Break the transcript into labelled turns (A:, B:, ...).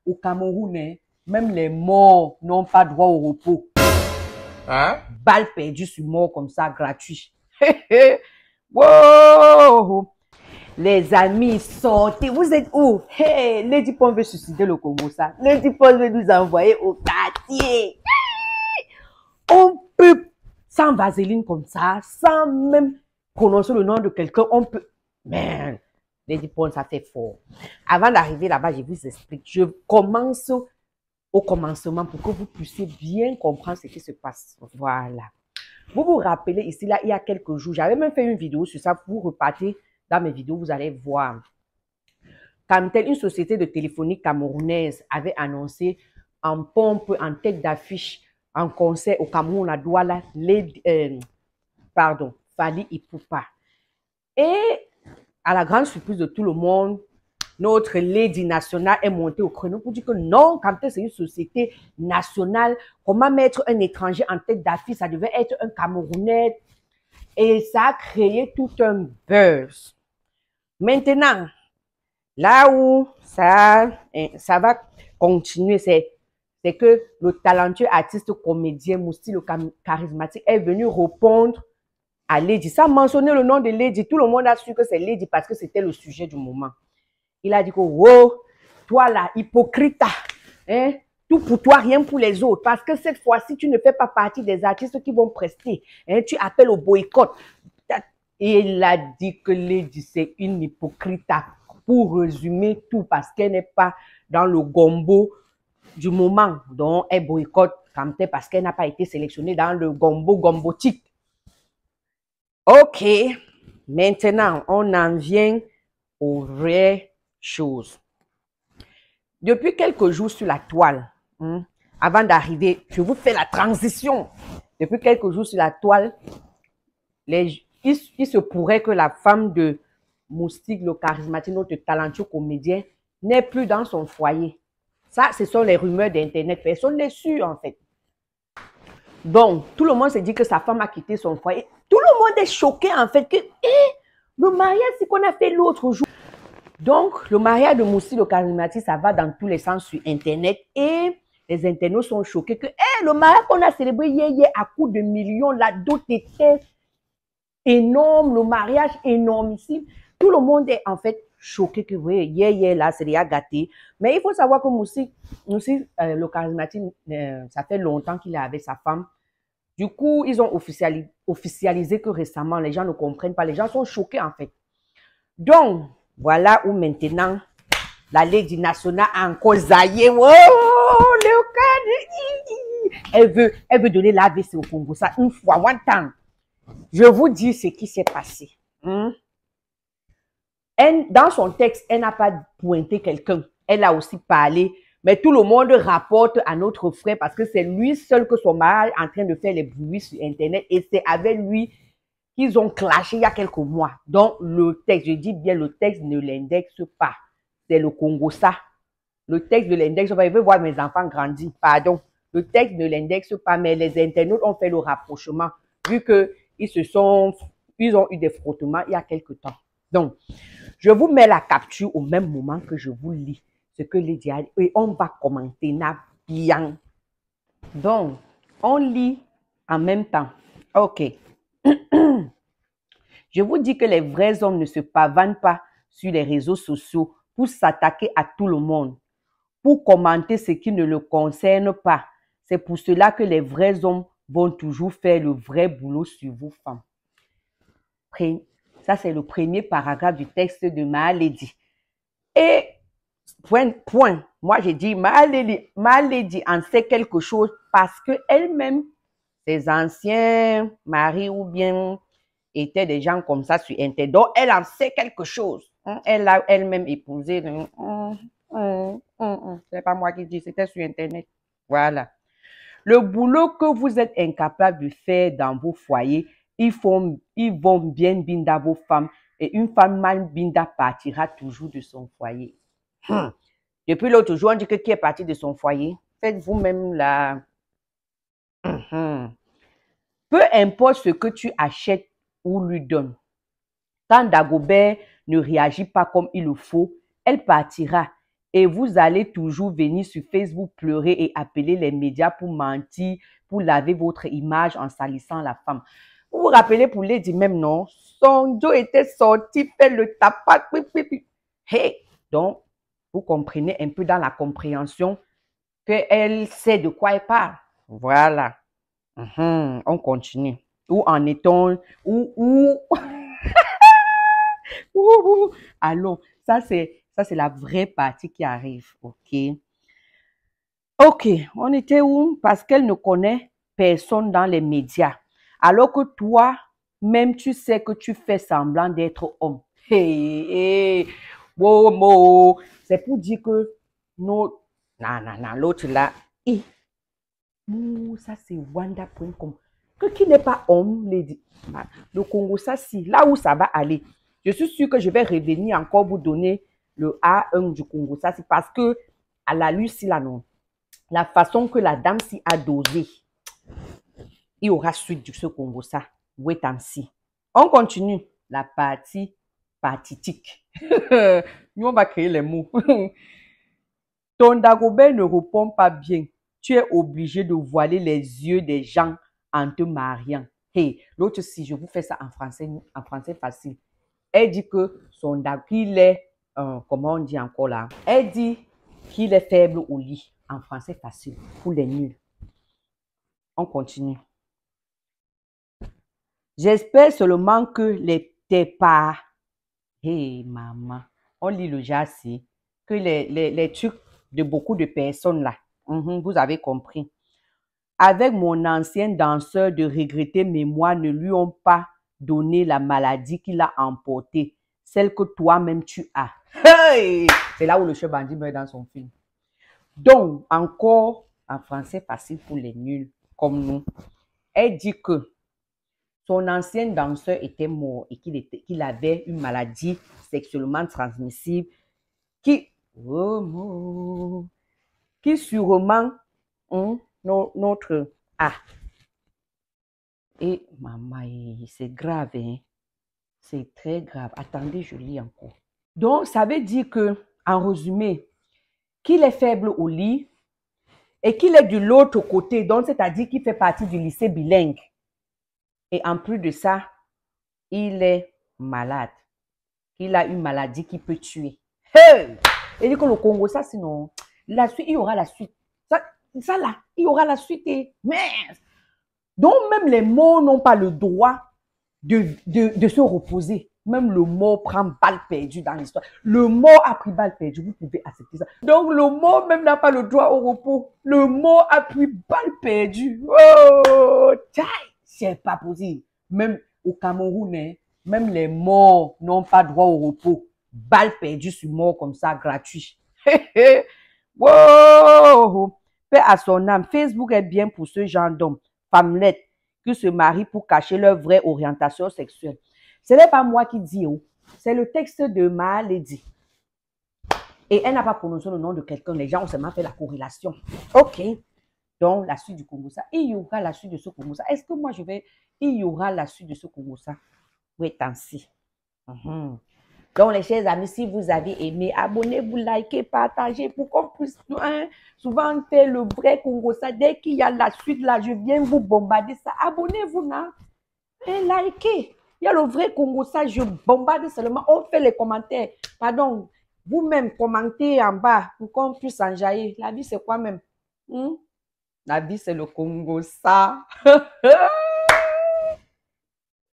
A: Au Cameroun, hein, même les morts n'ont pas droit au repos.
B: Hein?
A: Balle perdue sur mort comme ça, gratuit. Wow! Les amis, sortez. Vous êtes où? Hey, Lady Pon veut suicider le Congo, ça. Lady Pon veut nous envoyer au quartier. On peut, sans vaseline comme ça, sans même prononcer le nom de quelqu'un, on peut. Man, Lady Pon, ça fait fort. Avant d'arriver là-bas, je vous explique. Je commence au commencement pour que vous puissiez bien comprendre ce qui se passe. Voilà. Vous vous rappelez ici, là, il y a quelques jours, j'avais même fait une vidéo sur ça. Vous repartez dans mes vidéos, vous allez voir. Camtel, une société de téléphonie camerounaise, avait annoncé en pompe, en tête d'affiche, en concert au Cameroun, à Douala, Fally Ipupa. Et à la grande surprise de tout le monde, notre Lady nationale est montée au créneau pour dire que non, Camtel, c'est une société nationale. Comment mettre un étranger en tête d'affiche? Ça devait être un Camerounais. Et ça a créé tout un buzz. Maintenant, là où ça va continuer, c'est que le talentueux artiste comédien Mousty, le charismatique, est venu répondre à Lady. Sans mentionner le nom de Lady, tout le monde a su que c'est Lady parce que c'était le sujet du moment. Il a dit que, wow, toi là, hypocrite, hein, tout pour toi, rien pour les autres. Parce que cette fois-ci, tu ne fais pas partie des artistes qui vont prester. Hein, tu appelles au boycott. Et il a dit que Lady, c'est une hypocrite. Pour résumer tout, parce qu'elle n'est pas dans le gombo du moment dont elle boycotte Camtel parce qu'elle n'a pas été sélectionnée dans le gombo gombotique. Ok, maintenant, on en vient aux vraies choses. Depuis quelques jours sur la toile, avant d'arriver, je vous fais la transition. Depuis quelques jours sur la toile, il se pourrait que la femme de Moustique, le charismatique, notre talentueux comédien, n'est plus dans son foyer. Ça, ce sont les rumeurs d'Internet. Personne n'est sûr, en fait. Donc, tout le monde s'est dit que sa femme a quitté son foyer. Tout le monde est choqué, en fait, que le mariage, c'est qu'on a fait l'autre jour. Donc, le mariage de Moussi, le charismatique, ça va dans tous les sens sur Internet. Et les internautes sont choqués que le mariage qu'on a célébré hier à coups de millions, la dot était énorme, le mariage énormissime. Tout le monde est en fait choqué que, oui, hier, là, c'est déjà gâté. Mais il faut savoir que Moussi, le charismatique, ça fait longtemps qu'il est avec sa femme. Du coup, ils ont officialisé que récemment, les gens ne comprennent pas. Les gens sont choqués, en fait. Donc, voilà où maintenant, la Lady nationale a encore zaillé. Oh, elle veut donner l'AVC au Congo. Ça, une fois, one time. Je vous dis ce qui s'est passé. Dans son texte, elle n'a pas pointé quelqu'un. Elle a aussi parlé. Mais tout le monde rapporte à notre frère parce que c'est lui seul que son mari est en train de faire les bruits sur Internet. Et c'est avec lui qu'ils ont clashé il y a quelques mois. Donc, le texte, je dis bien, le texte ne l'indexe pas. C'est le Congo, ça. Le texte ne l'indexe pas. Je veux voir mes enfants grandir. Pardon. Le texte ne l'indexe pas, mais les internautes ont fait le rapprochement vu qu'ils ont eu des frottements il y a quelques temps. Donc, je vous mets la capture au même moment que je vous lis ce que Lady a dit et on va commenter bien. Donc, on lit en même temps. Ok. Je vous dis que les vrais hommes ne se pavanent pas sur les réseaux sociaux pour s'attaquer à tout le monde, pour commenter ce qui ne le concerne pas. C'est pour cela que les vrais hommes vont toujours faire le vrai boulot sur vous, femmes. Ça, c'est le premier paragraphe du texte de Ma Lady. Et point. Moi, j'ai dit Ma Lady en sait quelque chose parce qu'elle-même, ses anciens maris ou bien étaient des gens comme ça sur Internet. Donc, elle en sait quelque chose. Elle a elle-même épousé. C'est pas moi qui dis, c'était sur Internet. Voilà. Le boulot que vous êtes incapable de faire dans vos foyers, ils vont bien binda vos femmes et une femme mal binda partira toujours de son foyer. Depuis l'autre jour, on dit que qui est parti de son foyer? Faites vous-même la... Peu importe ce que tu achètes ou lui donnes. Quand Dagobert ne réagit pas comme il le faut, elle partira Et vous allez toujours venir sur Facebook pleurer et appeler les médias pour mentir, pour laver votre image en salissant la femme. Vous vous rappelez pour Lady même, non? Son Joe était sorti faire le tapas. Hey! Donc, vous comprenez un peu dans la compréhension qu'elle sait de quoi elle parle. Voilà. On continue. Où en est-on? Allons, ça c'est la vraie partie qui arrive. Ok, on était où? Parce qu'elle ne connaît personne dans les médias. Alors que toi, même tu sais que tu fais semblant d'être homme. Hey, hey, wow, c'est pour dire que non, l'autre là, ça c'est Wanda.com. Que qui n'est pas homme, Lady. Le Congo, ça si, là où ça va aller. Je suis sûre que je vais revenir encore vous donner le A1 du Congo. Ça c'est parce que, à la Lucie là, non. La façon que la dame s'y a dosé, il y aura suite de ce Congo ça. Wait and see. On continue la partie partitique. Nous, on va créer les mots. Ton Dagobert ne répond pas bien. Tu es obligé de voiler les yeux des gens en te mariant. Hey, l'autre, si je vous fais ça en français facile, elle dit que son Dagobert, qu'il est, comment on dit encore là? Elle dit qu'il est faible au lit. En français facile, pour les nuls. On continue. J'espère seulement que tes pas. Hey, maman. On lit le jassi. Que les trucs de beaucoup de personnes là. Vous avez compris. Avec mon ancien danseur de regretter mémoire ne lui ont pas donné la maladie qu'il a emportée. Celle que toi-même tu as. Hey! C'est là où le chef bandit meurt dans son film. Donc, encore en français facile pour les nuls comme nous. Elle dit que son ancien danseur était mort et qu'il avait une maladie sexuellement transmissible qui sûrement notre a. Et maman, c'est grave, hein? C'est très grave. Attendez, je lis encore. Donc, ça veut dire que, en résumé, qu'il est faible au lit et qu'il est de l'autre côté, donc c'est-à-dire qu'il fait partie du lycée bilingue. Et en plus de ça, il est malade. Il a une maladie qui peut tuer. Hey! Et dit que le Congo, ça sinon, la suite, il y aura la suite. Ça là, il y aura la suite. Et mince. Donc même les morts n'ont pas le droit de se reposer. Même le mort prend balle perdue dans l'histoire. Le mort a pris balle perdue, vous pouvez accepter ça. Donc le mort même n'a pas le droit au repos. Le mort a pris balle perdue. Oh, c'est pas possible. Même au Cameroun, hein, même les morts n'ont pas droit au repos. Balle perdue sur mort comme ça, gratuit. Wow! Paix à son âme. Facebook est bien pour ce genre d'hommes, femmelettes, qui se marient pour cacher leur vraie orientation sexuelle. Ce n'est pas moi qui dis, oh. C'est le texte de ma lady. Et elle n'a pas prononcé le nom de quelqu'un. Les gens ont seulement fait la corrélation. Ok. Donc, la suite du Congo, ça. Il y aura la suite de ce Congo, ça. Est-ce que moi, il y aura la suite de ce Congo, ça? Oui, ainsi. Donc, les chers amis, si vous avez aimé, abonnez-vous, likez, partagez pour qu'on puisse souvent faire le vrai Congo, ça. Dès qu'il y a la suite, là, je viens vous bombarder ça. Abonnez-vous, là. Et likez. Il y a le vrai Congo, ça, je bombarde seulement. On fait les commentaires. Pardon, vous-même, commentez en bas pour qu'on puisse enjailler. La vie, c'est quoi même? La vie, c'est le Congo, ça.